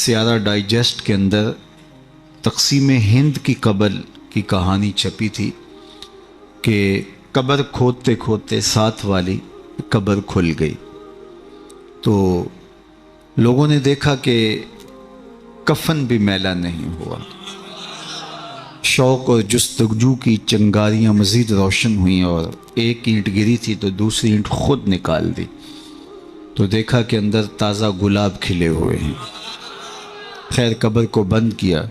سیارہ ڈائجسٹ کے اندر تقسیم ہند کی قبر کی کہانی چھپی تھی کہ قبر کھودتے کھودتے ساتھ والی قبر کھل گئی، تو لوگوں نے دیکھا کہ کفن بھی میلا نہیں ہوا۔ شوق اور جستجو کی چنگاریاں مزید روشن ہوئیں اور ایک اینٹ گری تھی تو دوسری اینٹ خود نکال دی، تو دیکھا کہ اندر تازہ گلاب کھلے ہوئے ہیں۔ خیر قبر کو بند کیا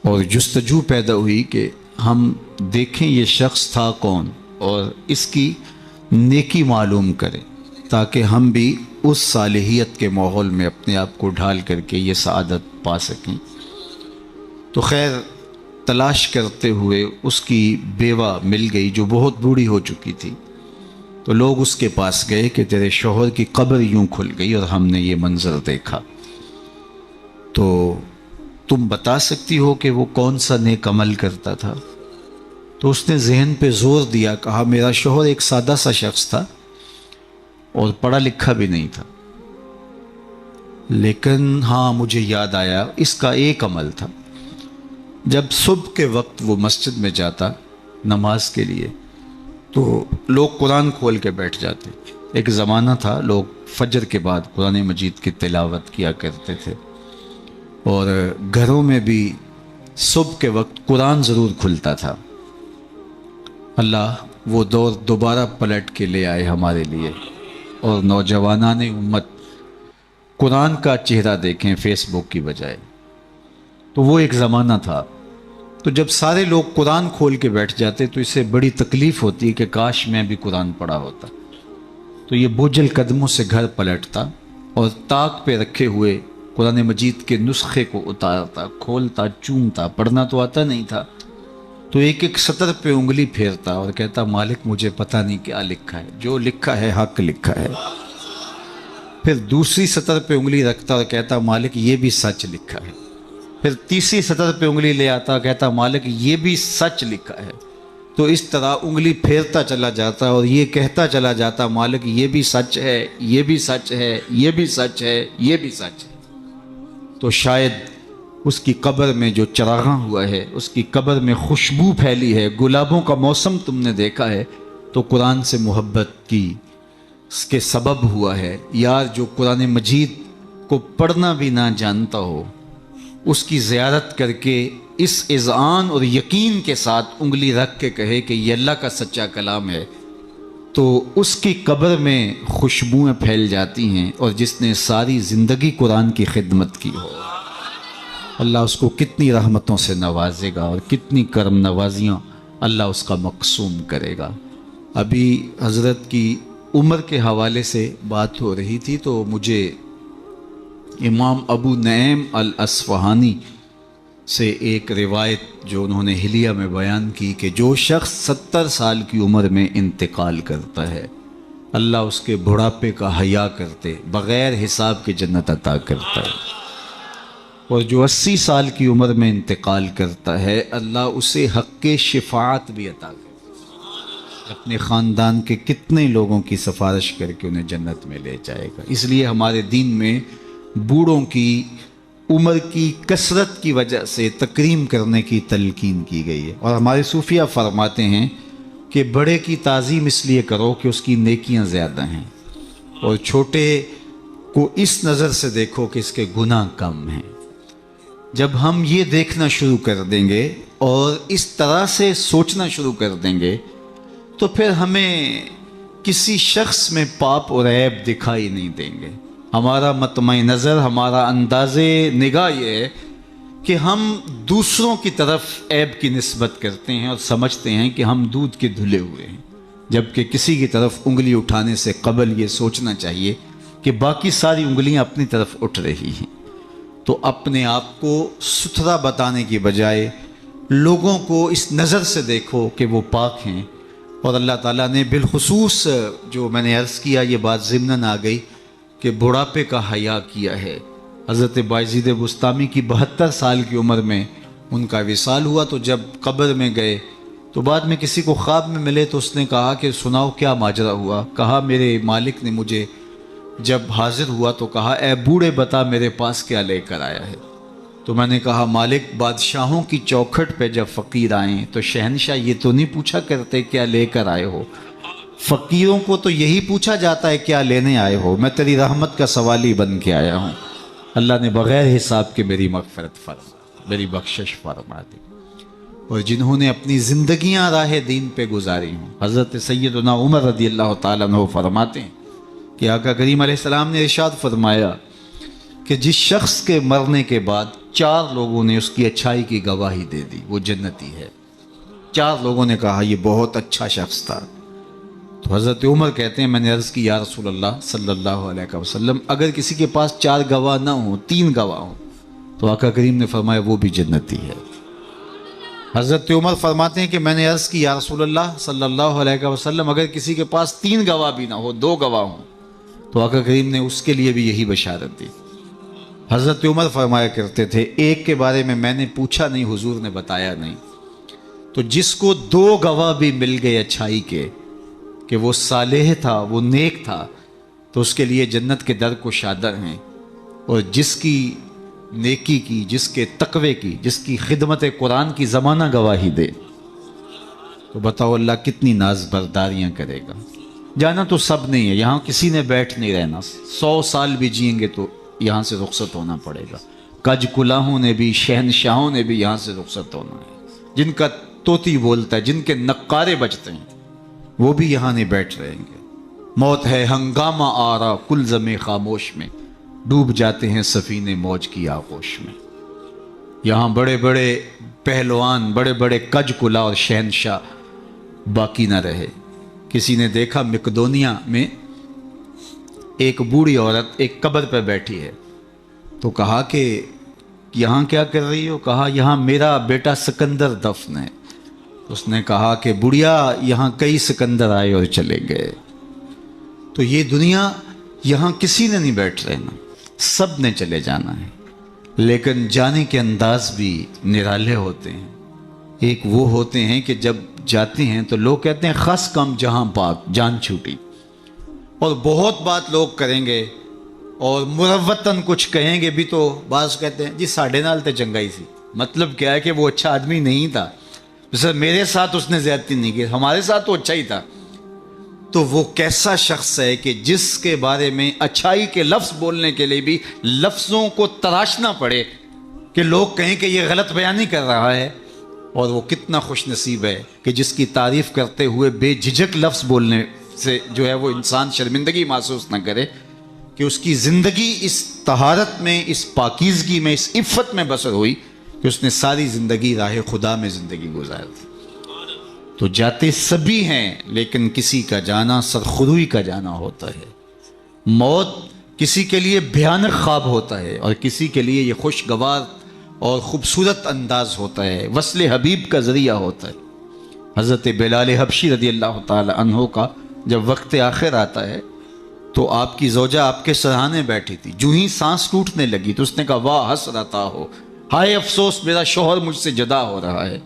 اور جستجو پیدا ہوئی کہ ہم دیکھیں یہ شخص تھا کون اور اس کی نیکی معلوم کریں تاکہ ہم بھی اس صالحیت کے ماحول میں اپنے آپ کو ڈھال کر کے یہ سعادت پا سکیں۔ تو خیر تلاش کرتے ہوئے اس کی بیوہ مل گئی جو بہت بوڑھی ہو چکی تھی، تو لوگ اس کے پاس گئے کہ تیرے شوہر کی قبر یوں کھل گئی اور ہم نے یہ منظر دیکھا، تو تم بتا سکتی ہو کہ وہ کون سا نیک عمل کرتا تھا؟ تو اس نے ذہن پہ زور دیا، کہا میرا شوہر ایک سادہ سا شخص تھا اور پڑھا لکھا بھی نہیں تھا، لیکن ہاں مجھے یاد آیا اس کا ایک عمل تھا، جب صبح کے وقت وہ مسجد میں جاتا نماز کے لیے تو لوگ قرآن کھول کے بیٹھ جاتے۔ ایک زمانہ تھا لوگ فجر کے بعد قرآن مجید کی تلاوت کیا کرتے تھے، اور گھروں میں بھی صبح کے وقت قرآن ضرور کھلتا تھا۔ اللہ وہ دور دوبارہ پلٹ کے لے آئے ہمارے لیے، اور نوجوانان امت قرآن کا چہرہ دیکھیں فیس بک کی بجائے۔ تو وہ ایک زمانہ تھا، تو جب سارے لوگ قرآن کھول کے بیٹھ جاتے تو اسے بڑی تکلیف ہوتی ہے کہ کاش میں بھی قرآن پڑھا ہوتا، تو یہ بوجھل قدموں سے گھر پلٹتا اور طاق پہ رکھے ہوئے قرآن مجید کے نسخے کو اتارتا، کھولتا، چومتا، پڑھنا تو آتا نہیں تھا، تو ایک ایک سطر پہ انگلی پھیرتا اور کہتا مالک مجھے پتہ نہیں کیا لکھا ہے، جو لکھا ہے حق لکھا ہے۔ پھر دوسری سطر پہ انگلی رکھتا اور کہتا مالک یہ بھی سچ لکھا ہے۔ پھر تیسری سطر پہ انگلی لے آتا اور کہتا مالک یہ بھی سچ لکھا ہے۔ تو اس طرح انگلی پھیرتا چلا جاتا اور یہ کہتا چلا جاتا مالک یہ بھی سچ ہے، یہ بھی سچ ہے، یہ بھی سچ ہے، یہ بھی سچ ہے۔ تو شاید اس کی قبر میں جو چراغاں ہوا ہے، اس کی قبر میں خوشبو پھیلی ہے، گلابوں کا موسم تم نے دیکھا ہے، تو قرآن سے محبت کی اس کے سبب ہوا ہے۔ یار جو قرآن مجید کو پڑھنا بھی نہ جانتا ہو، اس کی زیارت کر کے اس اذعان اور یقین کے ساتھ انگلی رکھ کے کہے کہ یہ اللہ کا سچا کلام ہے، تو اس کی قبر میں خوشبوئیں پھیل جاتی ہیں، اور جس نے ساری زندگی قرآن کی خدمت کی ہو اللہ اس کو کتنی رحمتوں سے نوازے گا اور کتنی کرم نوازیاں اللہ اس کا مقسوم کرے گا۔ ابھی حضرت کی عمر کے حوالے سے بات ہو رہی تھی، تو مجھے امام ابو نعیم الاصفہانی سے ایک روایت جو انہوں نے حلیہ میں بیان کی کہ جو شخص 70 سال کی عمر میں انتقال کرتا ہے اللہ اس کے بڑھاپے کا حیا کرتے بغیر حساب کے جنت عطا کرتا ہے، اور جو 80 سال کی عمر میں انتقال کرتا ہے اللہ اسے حق شفاعت بھی عطا کرتا ہے، اپنے خاندان کے کتنے لوگوں کی سفارش کر کے انہیں جنت میں لے جائے گا۔ اس لیے ہمارے دین میں بوڑھوں کی عمر کی کثرت کی وجہ سے تکریم کرنے کی تلقین کی گئی ہے، اور ہمارے صوفیہ فرماتے ہیں کہ بڑے کی تعظیم اس لیے کرو کہ اس کی نیکیاں زیادہ ہیں، اور چھوٹے کو اس نظر سے دیکھو کہ اس کے گناہ کم ہیں۔ جب ہم یہ دیکھنا شروع کر دیں گے اور اس طرح سے سوچنا شروع کر دیں گے تو پھر ہمیں کسی شخص میں پاپ اور عیب دکھائی نہیں دیں گے۔ ہمارا مطمع نظر، ہمارا انداز نگاہ یہ ہے کہ ہم دوسروں کی طرف عیب کی نسبت کرتے ہیں اور سمجھتے ہیں کہ ہم دودھ کے دھلے ہوئے ہیں، جبکہ کسی کی طرف انگلی اٹھانے سے قبل یہ سوچنا چاہیے کہ باقی ساری انگلیاں اپنی طرف اٹھ رہی ہیں۔ تو اپنے آپ کو ستھرا بتانے کی بجائے لوگوں کو اس نظر سے دیکھو کہ وہ پاک ہیں، اور اللہ تعالیٰ نے بالخصوص جو میں نے عرض کیا یہ بات ضمناً آ گئی کہ بڑھاپے کا حیا کیا ہے۔ حضرت بایزید بسطامی کی 72 سال کی عمر میں ان کا وصال ہوا، تو جب قبر میں گئے تو بعد میں کسی کو خواب میں ملے تو اس نے کہا کہ سناؤ کیا ماجرا ہوا؟ کہا میرے مالک نے مجھے جب حاضر ہوا تو کہا اے بوڑھے بتا میرے پاس کیا لے کر آیا ہے؟ تو میں نے کہا مالک بادشاہوں کی چوکھٹ پہ جب فقیر آئیں تو شہنشاہ یہ تو نہیں پوچھا کرتے کیا لے کر آئے ہو، فقیروں کو تو یہی پوچھا جاتا ہے کیا لینے آئے ہو، میں تیری رحمت کا سوالی بن کے آیا ہوں۔ اللہ نے بغیر حساب کے میری مغفرت فرما، میری بخشش فرما دی۔ اور جنہوں نے اپنی زندگیاں راہ دین پہ گزاری ہوں، حضرت سیدنا عمر رضی اللہ تعالیٰ عنہ فرماتے ہیں کہ آقا کریم علیہ السلام نے ارشاد فرمایا کہ جس شخص کے مرنے کے بعد 4 لوگوں نے اس کی اچھائی کی گواہی دے دی وہ جنتی ہے۔ 4 لوگوں نے کہا یہ بہت اچھا شخص تھا۔ تو حضرت عمر کہتے ہیں میں نے عرض کی یا رسول اللہ صلی اللہ علیہ وسلم اگر کسی کے پاس 4 گواہ نہ ہوں 3 گواہ ہوں تو آقا کریم نے فرمایا وہ بھی جنتی ہے۔ حضرت عمر فرماتے ہیں کہ میں نے عرض کی یا رسول اللہ صلی اللہ علیہ وسلم اگر کسی کے پاس 3 گواہ بھی نہ ہو 2 گواہ ہوں تو آقا کریم نے اس کے لیے بھی یہی بشارت دی۔ حضرت عمر فرمایا کرتے تھے ایک کے بارے میں نے پوچھا نہیں حضور نے بتایا نہیں، تو جس کو 2 گواہ بھی مل گئے اچھائی کے کہ وہ صالح تھا وہ نیک تھا تو اس کے لیے جنت کے در کو شادر ہیں، اور جس کی نیکی کی، جس کے تقوی کی، جس کی خدمت قرآن کی زمانہ گواہی دے تو بتاؤ اللہ کتنی ناز برداریاں کرے گا۔ جانا تو سب نہیں ہے، یہاں کسی نے بیٹھ نہیں رہنا، 100 سال بھی جئیں گے تو یہاں سے رخصت ہونا پڑے گا۔ کج کلاہوں نے بھی، شہنشاہوں نے بھی یہاں سے رخصت ہونا ہے، جن کا طوطی بولتا ہے، جن کے نقارے بجتے ہیں وہ بھی یہاں نہیں بیٹھ رہیں گے۔ موت ہے ہنگامہ آرا کلزم خاموش میں، ڈوب جاتے ہیں سفینے موج کی آغوش میں۔ یہاں بڑے بڑے پہلوان، بڑے بڑے کج کلا اور شہنشاہ باقی نہ رہے۔ کسی نے دیکھا مقدونیہ میں ایک بوڑھی عورت ایک قبر پہ بیٹھی ہے، تو کہا کہ یہاں کیا کر رہی ہو؟ کہا یہاں میرا بیٹا سکندر دفن ہے۔ اس نے کہا کہ بڑھیا یہاں کئی سکندر آئے اور چلے گئے، تو یہ دنیا یہاں کسی نے نہیں بیٹھ رہنا، سب نے چلے جانا ہے، لیکن جانے کے انداز بھی نرالے ہوتے ہیں۔ ایک وہ ہوتے ہیں کہ جب جاتے ہیں تو لوگ کہتے ہیں خاص کم جہاں پاک جان چھوٹی، اور بہت بات لوگ کریں گے اور مروتاً کچھ کہیں گے بھی، تو بعض کہتے ہیں جی ساڑھے نال تے چنگائی سی، مطلب کیا ہے کہ وہ اچھا آدمی نہیں تھا، سر میرے ساتھ اس نے زیادتی نہیں کی، ہمارے ساتھ تو اچھا ہی تھا۔ تو وہ کیسا شخص ہے کہ جس کے بارے میں اچھائی کے لفظ بولنے کے لیے بھی لفظوں کو تراشنا پڑے کہ لوگ کہیں کہ یہ غلط بیانی کر رہا ہے، اور وہ کتنا خوش نصیب ہے کہ جس کی تعریف کرتے ہوئے بے جھجک لفظ بولنے سے جو ہے وہ انسان شرمندگی محسوس نہ کرے کہ اس کی زندگی اس طہارت میں، اس پاکیزگی میں، اس عفت میں بسر ہوئی کہ اس نے ساری زندگی راہ خدا میں زندگی گزار دی۔ تو جاتے سبھی ہیں لیکن کسی کا جانا سرخروئی کا جانا ہوتا ہے۔ موت کسی کے لیے بھیانک خواب ہوتا ہے اور کسی کے لیے یہ خوشگوار اور خوبصورت انداز ہوتا ہے، وصل حبیب کا ذریعہ ہوتا ہے۔ حضرت بلال حبشی رضی اللہ تعالی عنہ کا جب وقت آخر آتا ہے تو آپ کی زوجہ آپ کے سرہانے بیٹھی تھی، جو ہی سانس ٹوٹنے لگی تو اس نے کہا واہ حسرتا ہو، ہائے افسوس میرا شوہر مجھ سے جدا ہو رہا ہے۔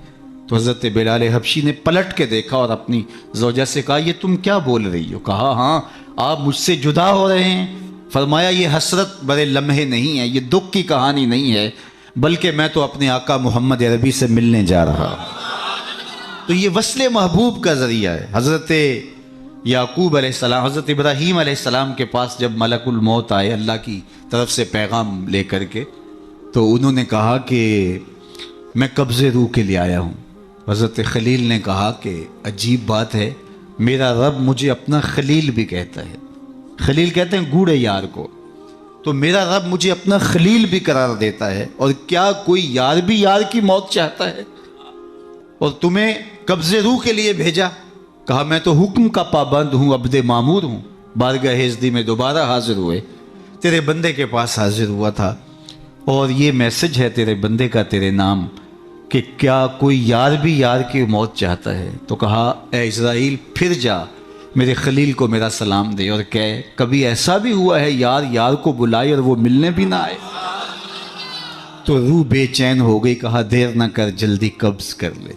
تو حضرت بلال حبشی نے پلٹ کے دیکھا اور اپنی زوجہ سے کہا یہ تم کیا بول رہی ہو؟ کہا ہاں آپ مجھ سے جدا ہو رہے ہیں۔ فرمایا یہ حسرت بڑے لمحے نہیں ہے، یہ دکھ کی کہانی نہیں ہے، بلکہ میں تو اپنے آقا محمد عربی سے ملنے جا رہا ہوں۔ تو یہ وصل محبوب کا ذریعہ ہے۔ حضرت یعقوب علیہ السلام، حضرت ابراہیم علیہ السلام کے پاس جب ملک الموت آئے اللہ کی طرف سے پیغام لے کر کے، تو انہوں نے کہا کہ میں قبض روح کے لیے آیا ہوں۔ حضرت خلیل نے کہا کہ عجیب بات ہے، میرا رب مجھے اپنا خلیل بھی کہتا ہے، خلیل کہتے ہیں گوڑے یار کو، تو میرا رب مجھے اپنا خلیل بھی قرار دیتا ہے، اور کیا کوئی یار بھی یار کی موت چاہتا ہے؟ اور تمہیں قبض روح کے لیے بھیجا؟ کہا میں تو حکم کا پابند ہوں، عبد معمور ہوں، بارگاہ ہزدی میں دوبارہ حاضر ہوئے، تیرے بندے کے پاس حاضر ہوا تھا، اور یہ میسج ہے تیرے بندے کا تیرے نام کہ کیا کوئی یار بھی یار کی موت چاہتا ہے؟ تو کہا اے اسرائیل پھر جا میرے خلیل کو میرا سلام دے اور کہے کبھی ایسا بھی ہوا ہے یار یار کو بلائے اور وہ ملنے بھی نہ آئے؟ تو روح بے چین ہو گئی، کہا دیر نہ کر جلدی قبض کر لے۔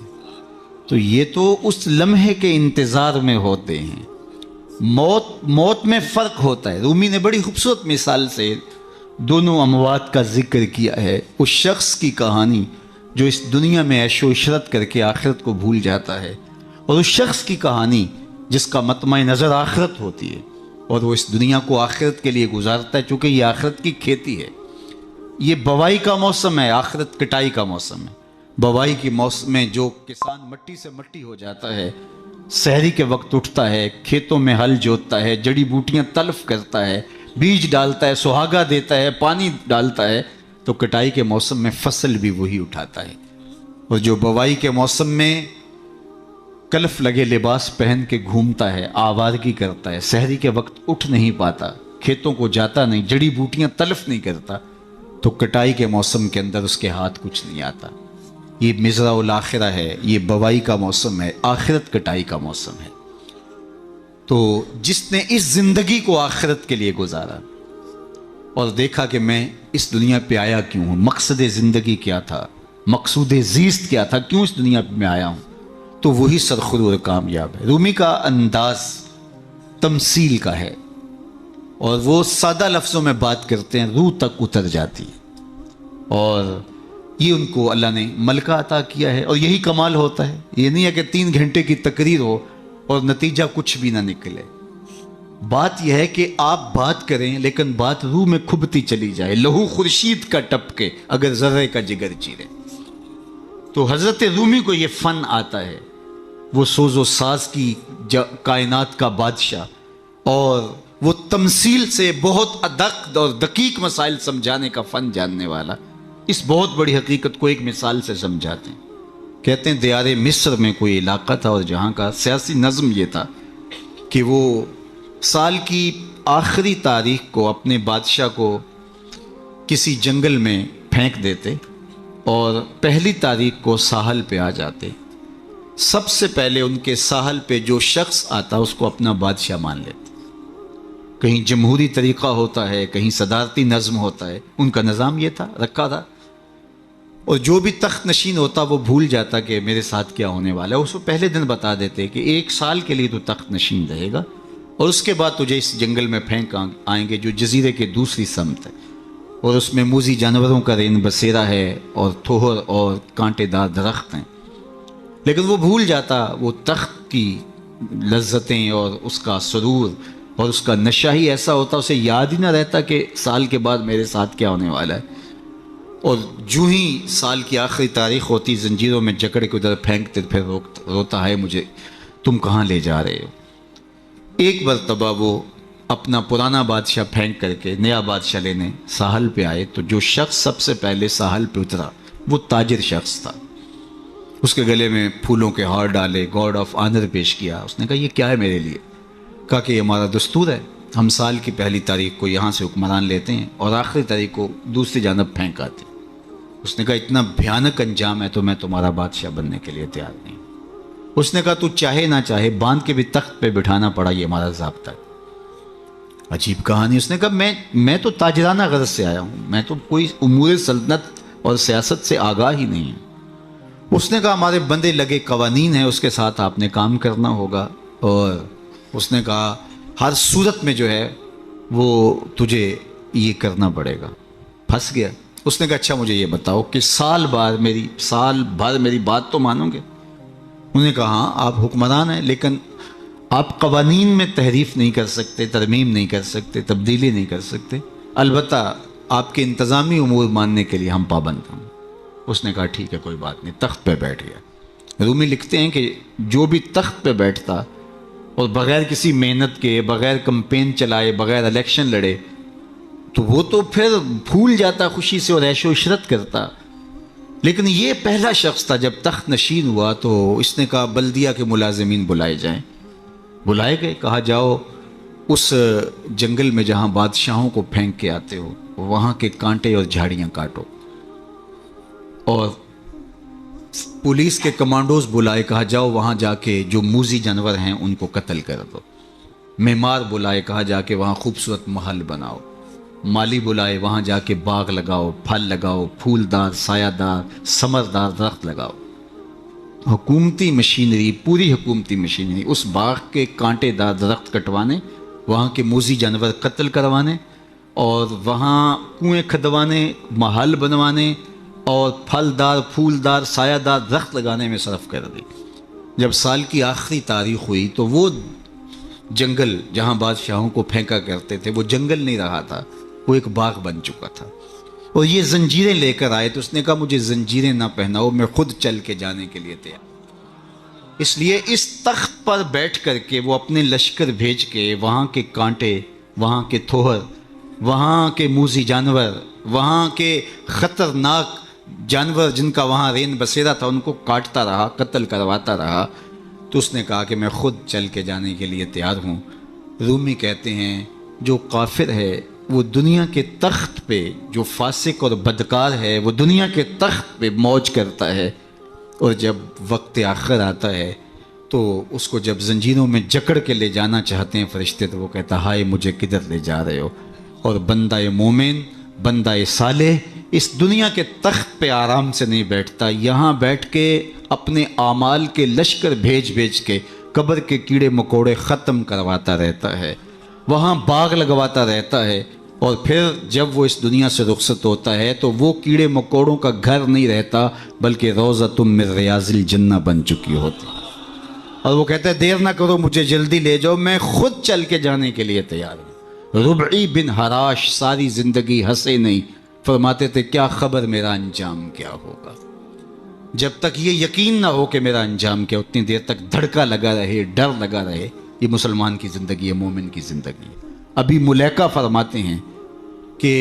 تو یہ تو اس لمحے کے انتظار میں ہوتے ہیں، موت میں فرق ہوتا ہے. رومی نے بڑی خوبصورت مثال سے دونوں اموات کا ذکر کیا ہے. اس شخص کی کہانی جو اس دنیا میں عیش و عشرت کر کے آخرت کو بھول جاتا ہے، اور اس شخص کی کہانی جس کا مطمع نظر آخرت ہوتی ہے اور وہ اس دنیا کو آخرت کے لیے گزارتا ہے، چونکہ یہ آخرت کی کھیتی ہے. یہ بوائی کا موسم ہے، آخرت کٹائی کا موسم ہے. بوائی کے موسم میں جو کسان مٹی سے مٹی ہو جاتا ہے، سحری کے وقت اٹھتا ہے، کھیتوں میں ہل جوتتا ہے، جڑی بوٹیاں تلف کرتا ہے، بیج ڈالتا ہے، سہاگا دیتا ہے، پانی ڈالتا ہے، تو کٹائی کے موسم میں فصل بھی وہی اٹھاتا ہے. اور جو بوائی کے موسم میں کلف لگے لباس پہن کے گھومتا ہے، آوارگی کرتا ہے، سحری کے وقت اٹھ نہیں پاتا، کھیتوں کو جاتا نہیں، جڑی بوٹیاں تلف نہیں کرتا، تو کٹائی کے موسم کے اندر اس کے ہاتھ کچھ نہیں آتا. یہ مزرع الاخرہ ہے، یہ بوائی کا موسم ہے، آخرت کٹائی کا موسم ہے. تو جس نے اس زندگی کو آخرت کے لیے گزارا اور دیکھا کہ میں اس دنیا پہ آیا کیوں ہوں، مقصد زندگی کیا تھا، مقصود زیست کیا تھا، کیوں اس دنیا پہ میں آیا ہوں، تو وہی سرخرو اور کامیاب ہے. رومی کا انداز تمثیل کا ہے اور وہ سادہ لفظوں میں بات کرتے ہیں، روح تک اتر جاتی ہے. اور یہ ان کو اللہ نے ملکہ عطا کیا ہے. اور یہی کمال ہوتا ہے. یہ نہیں ہے کہ 3 گھنٹے کی تقریر ہو اور نتیجہ کچھ بھی نہ نکلے. بات یہ ہے کہ آپ بات کریں لیکن بات روح میں کھبتی چلی جائے، لہو خورشید کا ٹپکے اگر ذرے کا جگر چیرے. تو حضرت رومی کو یہ فن آتا ہے، وہ سوز و ساز کی کائنات کا بادشاہ، اور وہ تمثیل سے بہت ادق اور دقیق مسائل سمجھانے کا فن جاننے والا اس بہت بڑی حقیقت کو ایک مثال سے سمجھاتے ہیں. کہتے ہیں دیار مصر میں کوئی علاقہ تھا اور جہاں کا سیاسی نظم یہ تھا کہ وہ سال کی آخری تاریخ کو اپنے بادشاہ کو کسی جنگل میں پھینک دیتے اور پہلی تاریخ کو ساحل پہ آ جاتے. سب سے پہلے ان کے ساحل پہ جو شخص آتا اس کو اپنا بادشاہ مان لیتے. کہیں جمہوری طریقہ ہوتا ہے، کہیں صدارتی نظم ہوتا ہے، ان کا نظام یہ تھا، رکھا تھا. اور جو بھی تخت نشین ہوتا وہ بھول جاتا کہ میرے ساتھ کیا ہونے والا ہے. اس کو پہلے دن بتا دیتے کہ 1 سال کے لیے تو تخت نشین رہے گا اور اس کے بعد تجھے اس جنگل میں پھینک آئیں گے جو جزیرے کے دوسری سمت ہے، اور اس میں موذی جانوروں کا رین بسیرا ہے اور تھوہر اور کانٹے دار درخت ہیں. لیکن وہ بھول جاتا وہ تخت کی لذتیں اور اس کا سرور اور اس کا نشہ ہی ایسا ہوتا، اسے یاد ہی نہ رہتا کہ سال کے بعد میرے ساتھ کیا ہونے والا ہے. اور جو ہی سال کی آخری تاریخ ہوتی زنجیروں میں جکڑ کے ادھر پھینکتے پھر روتا ہے مجھے تم کہاں لے جا رہے ہو. ایک مرتبہ وہ اپنا پرانا بادشاہ پھینک کر کے نیا بادشاہ لینے ساحل پہ آئے تو جو شخص سب سے پہلے ساحل پہ اترا وہ تاجر شخص تھا. اس کے گلے میں پھولوں کے ہار ڈالے، گارڈ آف آنر پیش کیا. اس نے کہا یہ کیا ہے میرے لیے؟ کہا کہ یہ ہمارا دستور ہے، ہم سال کی پہلی تاریخ کو یہاں سے حکمران لیتے ہیں اور آخری تاریخ کو دوسری جانب پھینک آتے ہیں. اس نے کہا اتنا بھیانک انجام ہے تو میں تمہارا بادشاہ بننے کے لیے تیار نہیں. اس نے کہا تو چاہے نہ چاہے باندھ کے بھی تخت پہ بٹھانا پڑا، یہ ہمارا ضابطہ ہے. عجیب کہانی. اس نے کہا میں تو تاجرانہ غرض سے آیا ہوں، میں تو کوئی امور سلطنت اور سیاست سے آگاہ ہی نہیں ہوں. اس نے کہا ہمارے بندے لگے قوانین ہیں، اس کے ساتھ آپ نے کام کرنا ہوگا. اور اس نے کہا ہر صورت میں جو ہے وہ تجھے یہ کرنا پڑے گا. پھنس گیا. اس نے کہا اچھا مجھے یہ بتاؤ کہ سال بھر میری بات تو مانو گے؟ انہوں نے کہا ہاں آپ حکمران ہیں لیکن آپ قوانین میں تحریف نہیں کر سکتے، ترمیم نہیں کر سکتے، تبدیلی نہیں کر سکتے، البتہ آپ کے انتظامی امور ماننے کے لیے ہم پابند ہیں. اس نے کہا ٹھیک ہے کوئی بات نہیں. تخت پہ بیٹھ گیا. رومی لکھتے ہیں کہ جو بھی تخت پہ بیٹھتا اور بغیر کسی محنت کے، بغیر کمپین چلائے، بغیر الیکشن لڑے تو وہ تو پھر بھول جاتا خوشی سے اور عیش و عشرت کرتا. لیکن یہ پہلا شخص تھا جب تخت نشین ہوا تو اس نے کہا بلدیہ کے ملازمین بلائے جائیں. بلائے گئے. کہا جاؤ اس جنگل میں جہاں بادشاہوں کو پھینک کے آتے ہو وہاں کے کانٹے اور جھاڑیاں کاٹو. اور پولیس کے کمانڈوز بلائے. کہا جاؤ وہاں جا کے جو موذی جانور ہیں ان کو قتل کر دو. معمار بلائے. کہا جا کے وہاں خوبصورت محل بناؤ. مالی بلائے. وہاں جا کے باغ لگاؤ، پھل لگاؤ، پھولدار، سایہ دار، ثمردار درخت لگاؤ. حکومتی مشینری، پوری حکومتی مشینری اس باغ کے کانٹے دار درخت کٹوانے، وہاں کے موذی جانور قتل کروانے، اور وہاں کنویں کھدوانے، محل بنوانے اور پھلدار پھولدار سایہ دار درخت لگانے میں صرف کر دی۔ جب سال کی آخری تاریخ ہوئی تو وہ جنگل جہاں بادشاہوں کو پھینکا کرتے تھے وہ جنگل نہیں رہا تھا، وہ ایک باغ بن چکا تھا۔ اور یہ زنجیریں لے کر آئے تو اس نے کہا مجھے زنجیریں نہ پہناؤ، میں خود چل کے جانے کے لیے تیار۔ اس لیے اس تخت پر بیٹھ کر کے وہ اپنے لشکر بھیج کے وہاں کے کانٹے، وہاں کے تھوہر، وہاں کے موذی جانور، وہاں کے خطرناک جانور جن کا وہاں رین بسیرا تھا ان کو کاٹتا رہا، قتل کرواتا رہا۔ تو اس نے کہا کہ میں خود چل کے جانے کے لیے تیار ہوں۔ رومی کہتے ہیں جو کافر ہے وہ دنیا کے تخت پہ، جو فاسق اور بدکار ہے وہ دنیا کے تخت پہ موج کرتا ہے، اور جب وقت آخر آتا ہے تو اس کو جب زنجیروں میں جکڑ کے لے جانا چاہتے ہیں فرشتے تو وہ کہتا ہائے مجھے کدھر لے جا رہے ہو۔ اور بندہ مومن، بندہ صالح اس دنیا کے تخت پہ آرام سے نہیں بیٹھتا، یہاں بیٹھ کے اپنے اعمال کے لشکر بھیج بھیج کے قبر کے کیڑے مکوڑے ختم کرواتا رہتا ہے، وہاں باغ لگواتا رہتا ہے، اور پھر جب وہ اس دنیا سے رخصت ہوتا ہے تو وہ کیڑے مکوڑوں کا گھر نہیں رہتا بلکہ روضۃ من ریاض الجنہ بن چکی ہوتی۔ اور وہ کہتا ہے دیر نہ کرو مجھے جلدی لے جاؤ، میں خود چل کے جانے کے لیے تیار ہوں۔ ربعی بن حراش ساری زندگی ہنسے نہیں، فرماتے تھے کیا خبر میرا انجام کیا ہوگا۔ جب تک یہ یقین نہ ہو کہ میرا انجام کیا، اتنی دیر تک دھڑکا لگا رہے، ڈر لگا رہے۔ یہ مسلمان کی زندگی ہے، مومن کی زندگی ہے۔ ابھی ملیکہ فرماتے ہیں کہ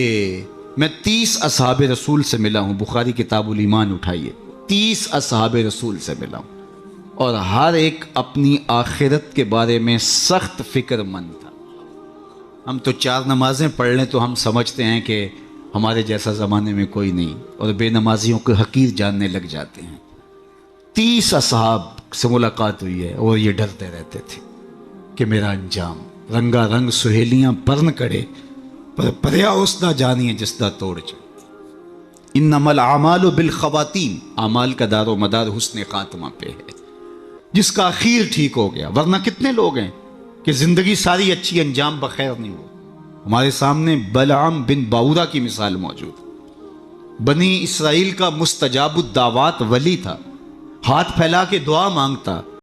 میں 30 اصحاب رسول سے ملا ہوں، بخاری کتاب الایمان اٹھائیے، 30 اصحاب رسول سے ملا ہوں، اور ہر ایک اپنی آخرت کے بارے میں سخت فکر مند تھا۔ ہم تو 4 نمازیں پڑھ لیں تو ہم سمجھتے ہیں کہ ہمارے جیسا زمانے میں کوئی نہیں، اور بے نمازیوں کو حقیر جاننے لگ جاتے ہیں۔ 30 اصحاب سے ملاقات ہوئی ہے اور یہ ڈرتے رہتے تھے کہ میرا انجام، رنگا رنگ سہیلیاں پرن کرے پر پریا اس نہ جانیے جس دا توڑ چے۔ انما الاعمال بالخواتیم، اعمال کا دار و مدار حسن خاتمہ پہ ہے، جس کا اخیر ٹھیک ہو گیا۔ ورنہ کتنے لوگ ہیں کہ زندگی ساری اچھی، انجام بخیر نہیں ہو۔ ہمارے سامنے بلعام بن باورا کی مثال موجود، بنی اسرائیل کا مستجاب الدعوات ولی تھا، ہاتھ پھیلا کے دعا مانگتا،